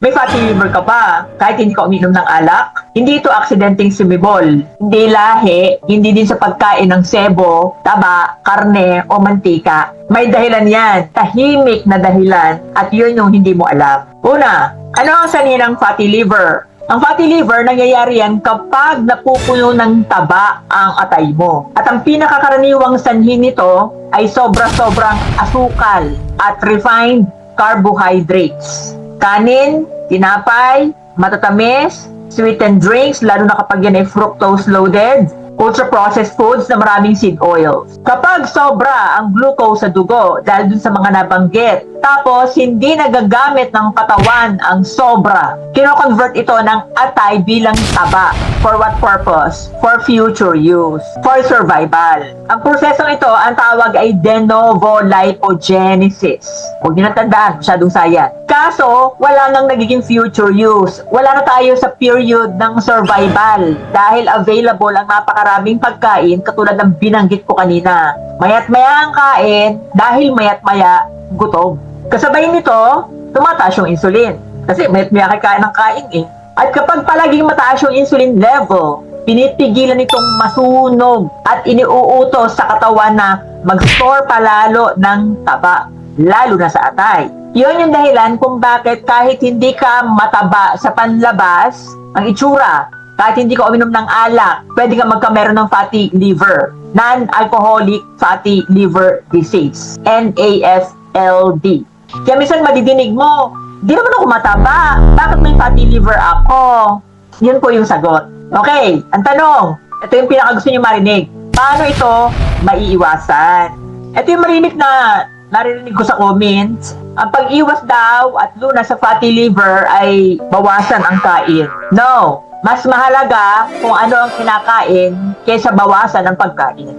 May fatty liver ka pa, kahit hindi ka uminom ng alak? Hindi ito aksidenteng sumibol. Hindi lahi, hindi din sa pagkain ng sebo, taba, karne, o mantika. May dahilan yan, tahimik na dahilan, at yun yung hindi mo alam. Una, ano ang sanhi ng fatty liver? Ang fatty liver, nangyayari yan kapag napupuno ng taba ang atay mo. At ang pinakakaraniwang sanhi nito ay sobra-sobrang asukal at refined carbohydrates. Kanin, tinapay, matatamis, sweetened drinks, lalo na kapag yan ay fructose-loaded, ultra-processed foods na maraming seed oils. Kapag sobra ang glucose sa dugo dahil dun sa mga nabanggit, tapos hindi nagagamit ng katawan ang sobra, kino-convert ito ng atay bilang taba. For what purpose? For future use. For survival. Ang prosesong ito, ang tawag ay de novo lipogenesis. Huwag niyo natandaan, masyadong science. Kaso, wala nang nagiging future use. Wala na tayo sa period ng survival dahil available ang napakaraming pagkain katulad ng binanggit ko kanina. Mayat-maya ang kain dahil mayat-maya gutom. Kasabay nito, tumataas yung insulin. Kasi mayat-maya kain ng kain eh. At kapag palaging mataas yung insulin level, pinipigilan itong masunog at iniuutos sa katawan na mag-store palalo ng taba, lalo na sa atay. Yun yung dahilan kung bakit kahit hindi ka mataba sa panlabas, ang itsura, kahit hindi ka uminom ng alak, pwede ka magkameron ng fatty liver, non-alcoholic fatty liver disease, NAFLD. Kaya minsan madidinig mo, di naman ako mataba, bakit may fatty liver ako? Yun po yung sagot. Okay, ang tanong, ito yung pinakagusto nyo marinig. Paano ito maiiwasan? Ito yung naririnig ko sa comments. Ang pag-iwas daw at lunas sa fatty liver ay bawasan ang kain. No, mas mahalaga kung ano ang kinakain kaysa bawasan ang pagkain.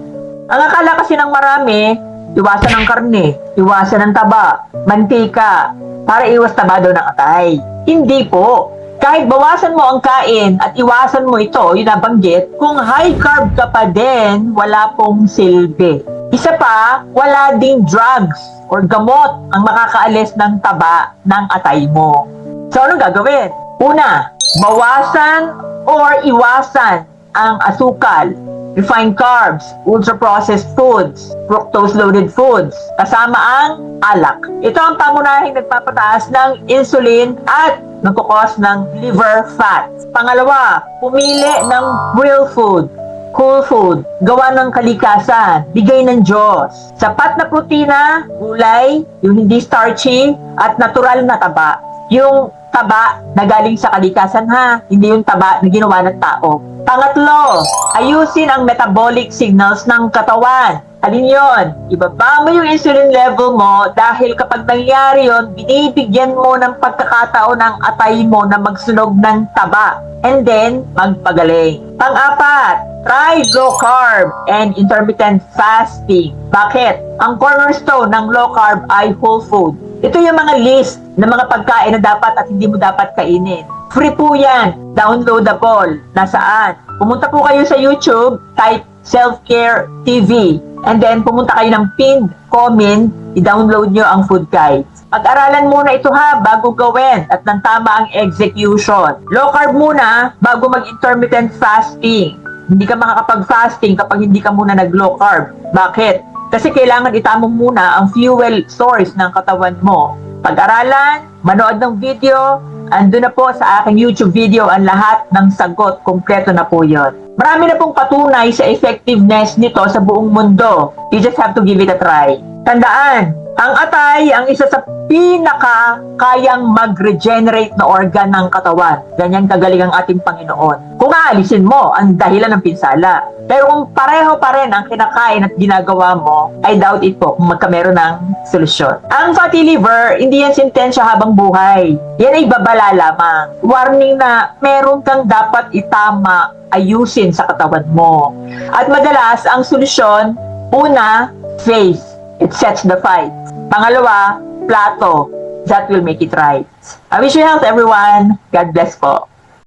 Ang akala kasi ng marami, iwasan ng karne, iwasan ng taba, mantika, para iwas taba daw ng atay. Hindi po. Kahit bawasan mo ang kain at iwasan mo ito, yung nabanggit, kung high carb ka pa din, wala pong silbi. Isa pa, wala ding drugs or gamot ang makakaalis ng taba ng atay mo. So, anong gagawin? Una, bawasan or iwasan ang asukal, refined carbs, ultra-processed foods, fructose-loaded foods, kasama ang alak. Ito ang pangunahing nagpapataas ng insulin at nagkukos ng liver fat. Pangalawa, pumili ng real food, whole food, gawa ng kalikasan, bigay ng Diyos. Sapat na protina, gulay, yung hindi starchy, at natural na taba. Yung taba na galing sa kalikasan ha, hindi yung taba na ginawa ng tao. Pangatlo, ayusin ang metabolic signals ng katawan. Alin yon? Ibaba mo yung insulin level mo dahil kapag nangyari yon, binibigyan mo ng pagkakataon ng atay mo na magsunog ng taba. And then, magpagaling. Pang-apat, try low carb and intermittent fasting. Bakit? Ang cornerstone ng low carb ay whole food. Ito yung mga list ng mga pagkain na dapat at hindi mo dapat kainin. Free po yan. Downloadable. Nasaan? Pumunta po kayo sa YouTube, type Self-Care TV. And then, pumunta kayo ng pinned comment, i-download nyo ang food guide. Pag-aralan muna ito ha, bago gawin at ng tama ang execution. Low carb muna, bago mag-intermittent fasting. Hindi ka makakapag-fasting kapag hindi ka muna nag-low carb. Bakit? Kasi kailangan itamong muna ang fuel source ng katawan mo. Pag-aralan, manood ng video, andun na po sa aking YouTube video ang lahat ng sagot, kumpleto na po yun. Marami na pong patunay sa effectiveness nito sa buong mundo. You just have to give it a try. Tandaan, ang atay ang isa sa kayang mag-regenerate na organ ng katawan. Ganyan kagaling ang ating Panginoon. Kung aalisin mo ang dahilan ng pinsala. Pero kung pareho pa rin ang kinakain at ginagawa mo, I doubt it po kung magkameron ng solusyon. Ang fatty liver, hindi yan sintensya habang buhay. Yan ay babala lamang. Warning na meron kang dapat itama, ayusin sa katawan mo. At madalas, ang solusyon, una, faith. It sets the fight. Pangalawa, plato. That will make it right. I wish you health, everyone. God bless po.